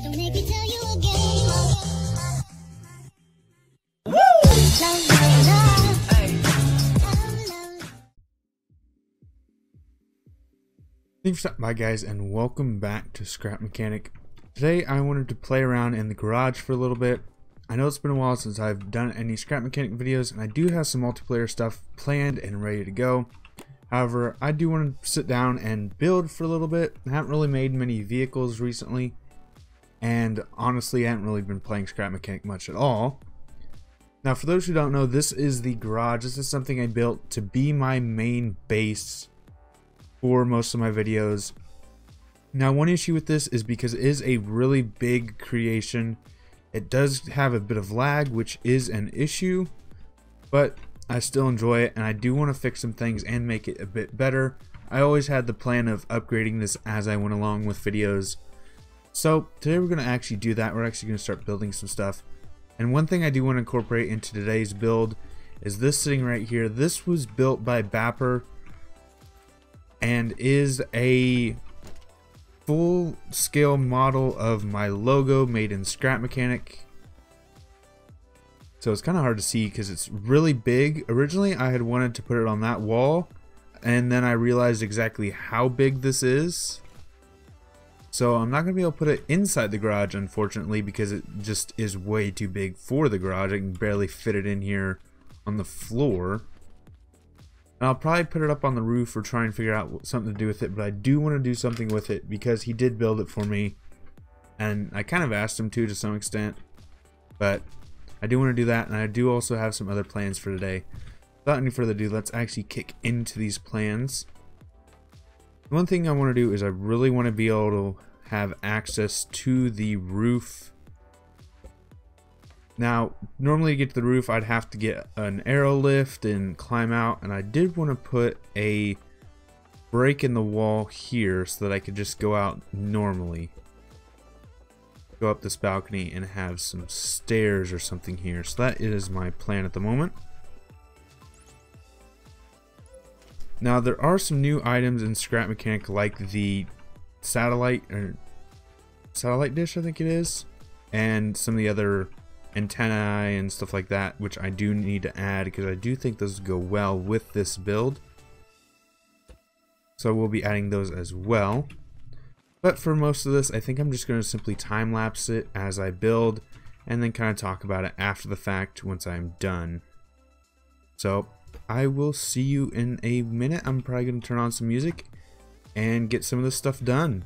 Don't make me tell you again. Woo! Thanks for stopping by, guys, and welcome back to Scrap Mechanic. Today I wanted to play around in the garage for a little bit. I know it's been a while since I've done any Scrap Mechanic videos, and I do have some multiplayer stuff planned and ready to go. However, I do want to sit down and build for a little bit. I haven't really made many vehicles recently, and honestly I haven't really been playing Scrap Mechanic much at all. Now, for those who don't know, this is the garage. This is something I built to be my main base for most of my videos. Now, one issue with this is because it is a really big creation. It does have a bit of lag, which is an issue, but I still enjoy it, and I do want to fix some things and make it a bit better. I always had the plan of upgrading this as I went along with videos. So today we're going to actually do that. We're actually going to start building some stuff. And one thing I do want to incorporate into today's build is this sitting right here. This was built by Baper and is a full scale model of my logo made in Scrap Mechanic. So it's kind of hard to see because it's really big. Originally I had wanted to put it on that wall, and then I realized exactly how big this is. So I'm not going to be able to put it inside the garage, unfortunately, because it just is way too big for the garage. I can barely fit it in here on the floor. And I'll probably put it up on the roof or try and figure out something to do with it, but I do want to do something with it because he did build it for me, and I kind of asked him to some extent, but I do want to do that, and I do also have some other plans for today. Without any further ado, let's actually kick into these plans. One thing I want to do is I really want to be able to have access to the roof. Now, normally to get to the roof, I'd have to get an aero lift and climb out, and I did want to put a break in the wall here so that I could just go out normally. Go up this balcony and have some stairs or something here. So that is my plan at the moment. Now, there are some new items in Scrap Mechanic, like the satellite dish, I think it is, and some of the other antennae and stuff like that, which I do need to add because I do think those go well with this build. So we'll be adding those as well. But for most of this, I think I'm just going to simply time-lapse it as I build and then kind of talk about it after the fact once I'm done. So I will see you in a minute. I'm probably going to turn on some music and get some of this stuff done.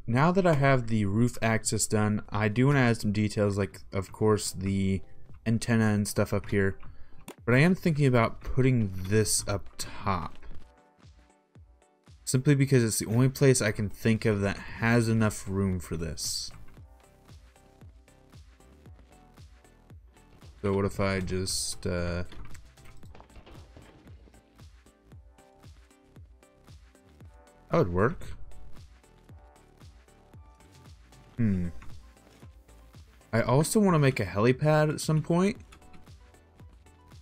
now that I have the roof access done, I do want to add some details, like of course the antenna and stuff up here, but I am thinking about putting this up top, simply because it's the only place I can think of that has enough room for this. So what if I just that would work. I also want to make a helipad at some point,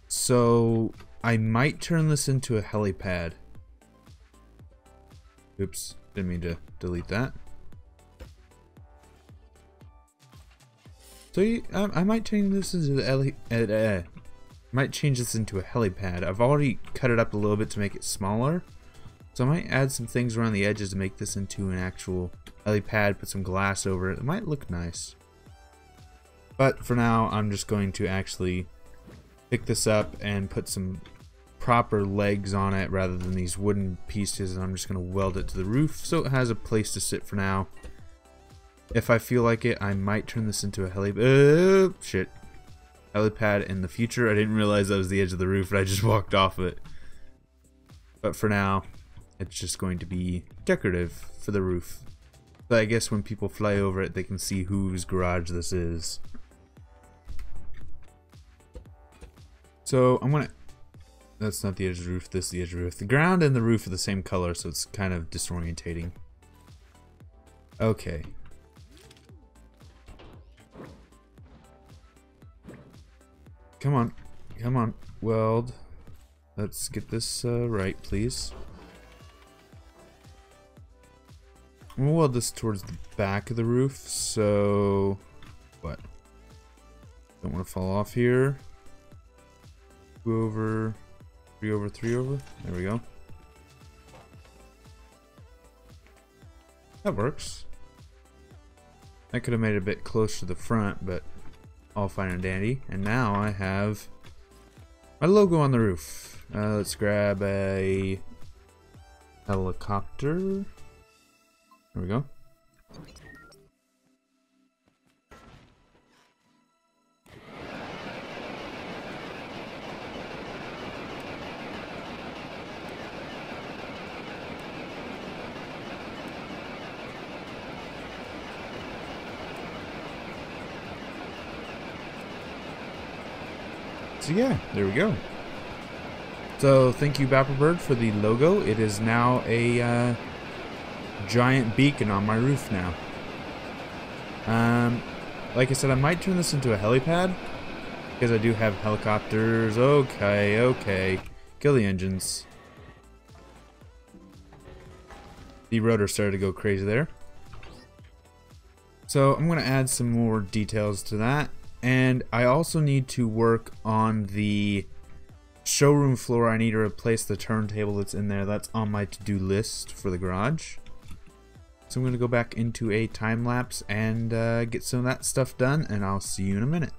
so I might turn this into a helipad. Oops, didn't mean to delete that. So I might change this into might change this into a helipad. I've already cut it up a little bit to make it smaller, so I might add some things around the edges to make this into an actual helipad. Put some glass over it. It might look nice. But for now, I'm just going to actually pick this up and put some proper legs on it rather than these wooden pieces, and I'm just going to weld it to the roof so it has a place to sit for now. If I feel like it, I might turn this into a helipad in the future. I didn't realize that was the edge of the roof, and I just walked off it. But for now, it's just going to be decorative for the roof. But I guess when people fly over it, they can see whose garage this is. So I'm gonna... That's not the edge of the roof, this is the edge of the roof. The ground and the roof are the same color, so it's kind of disorientating. Okay. Come on. Come on. Weld. Let's get this right, please. We'll weld this towards the back of the roof, so... What? Don't want to fall off here. 2 over... 3 over, 3 over. There we go. That works. I could have made it a bit closer to the front, but all fine and dandy. And now I have my logo on the roof. Let's grab a helicopter. There we go. So yeah, there we go. So thank you, Baper for the logo. It is now a giant beacon on my roof now. Like I said, I might turn this into a helipad because I do have helicopters. Okay, okay. Kill the engines. The rotor started to go crazy there. So I'm going to add some more details to that. And I also need to work on the showroom floor. I need to replace the turntable that's in there. That's on my to-do list for the garage. So I'm going to go back into a time lapse and get some of that stuff done, and I'll see you in a minute.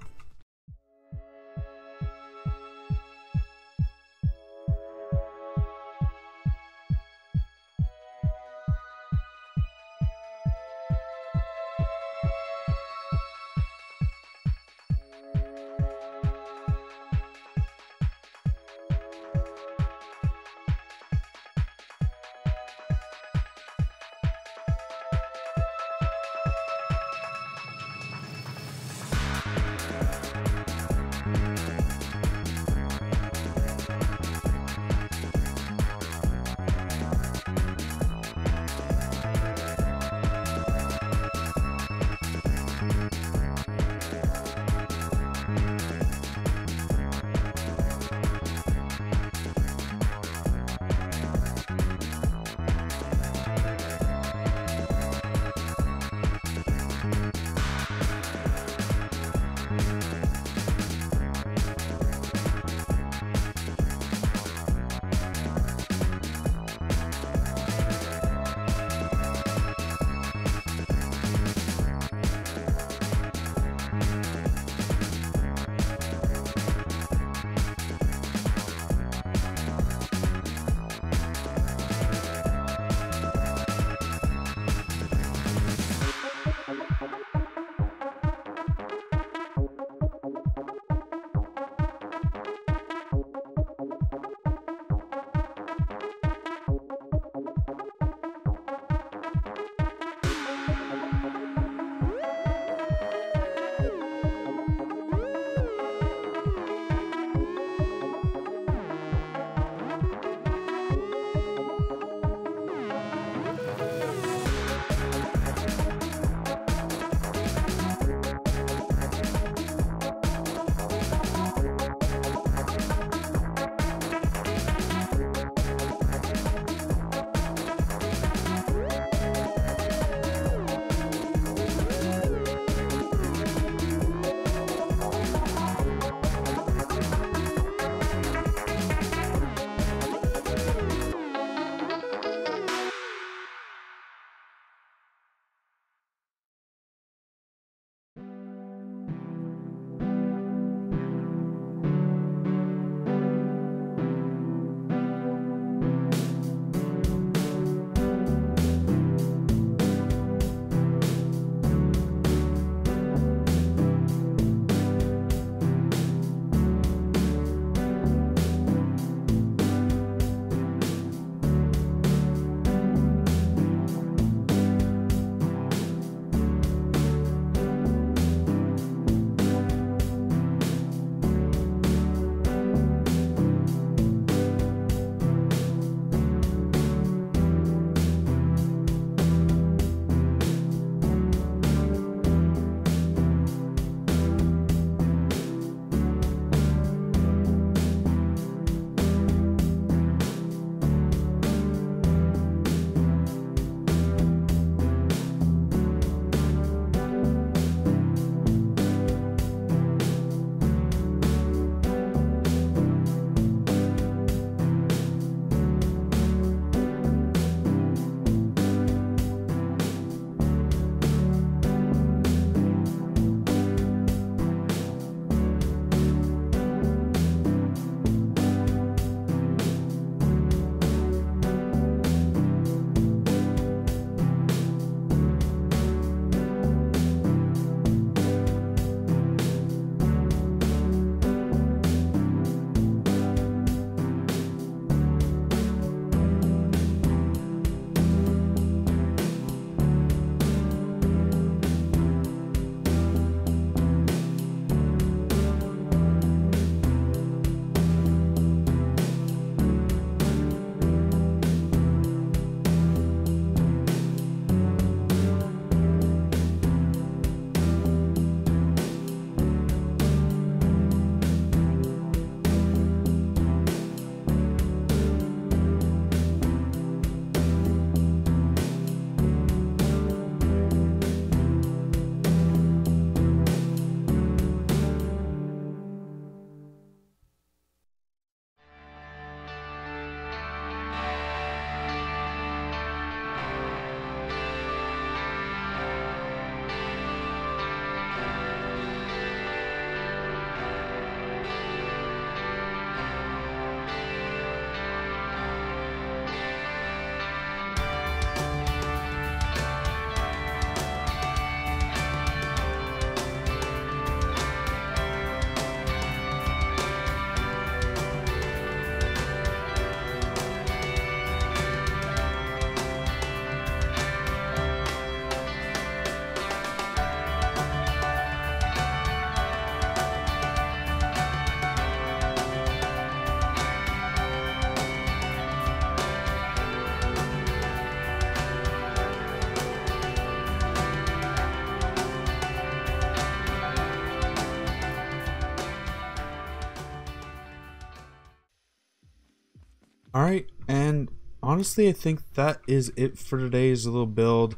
Alright, and honestly I think that is it for today's little build.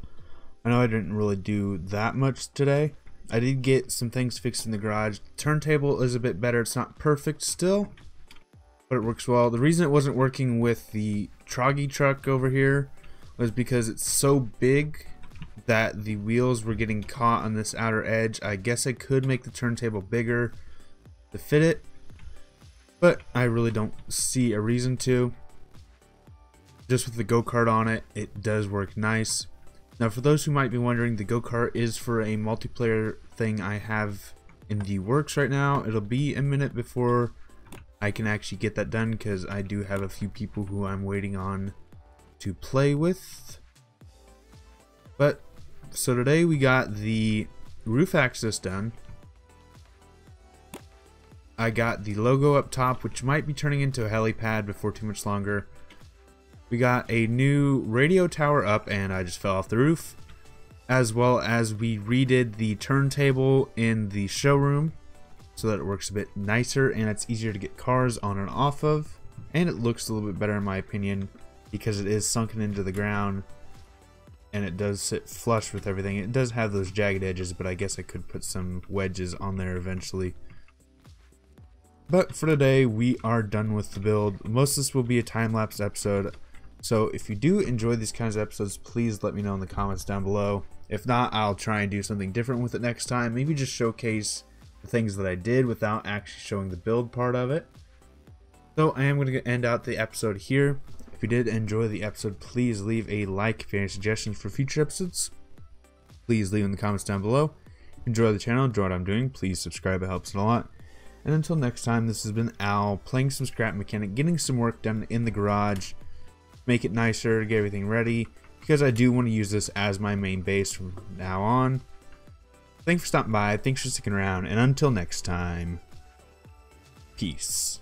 I know I didn't really do that much today. I did get some things fixed in the garage. The turntable is a bit better. It's not perfect still, but it works well. The reason it wasn't working with the troggy truck over here was because it's so big that the wheels were getting caught on this outer edge. I guess I could make the turntable bigger to fit it, but I really don't see a reason to. Just with the go-kart on it, it does work nice. Now for those who might be wondering, the go-kart is for a multiplayer thing I have in the works right now. It'll be a minute before I can actually get that done because I do have a few people who I'm waiting on to play with. But so today we got the roof access done. I got the logo up top, which might be turning into a helipad before too much longer. We got a new radio tower up, and I just fell off the roof. As well as we redid the turntable in the showroom so that it works a bit nicer and it's easier to get cars on and off of. And it looks a little bit better in my opinion because it is sunken into the ground and it does sit flush with everything. It does have those jagged edges, but I guess I could put some wedges on there eventually. But for today, we are done with the build. Most of this will be a time-lapse episode. So if you do enjoy these kinds of episodes, please let me know in the comments down below. If not, I'll try and do something different with it next time. Maybe just showcase the things that I did without actually showing the build part of it. So I am going to end out the episode here. If you did enjoy the episode, please leave a like. If you have any suggestions for future episodes, please leave in the comments down below. Enjoy the channel, enjoy what I'm doing, please subscribe, it helps a lot. And until next time, this has been Al, playing some Scrap Mechanic, getting some work done in the garage. Make it nicer, get everything ready, because I do want to use this as my main base from now on. Thanks for stopping by, thanks for sticking around, and until next time, peace.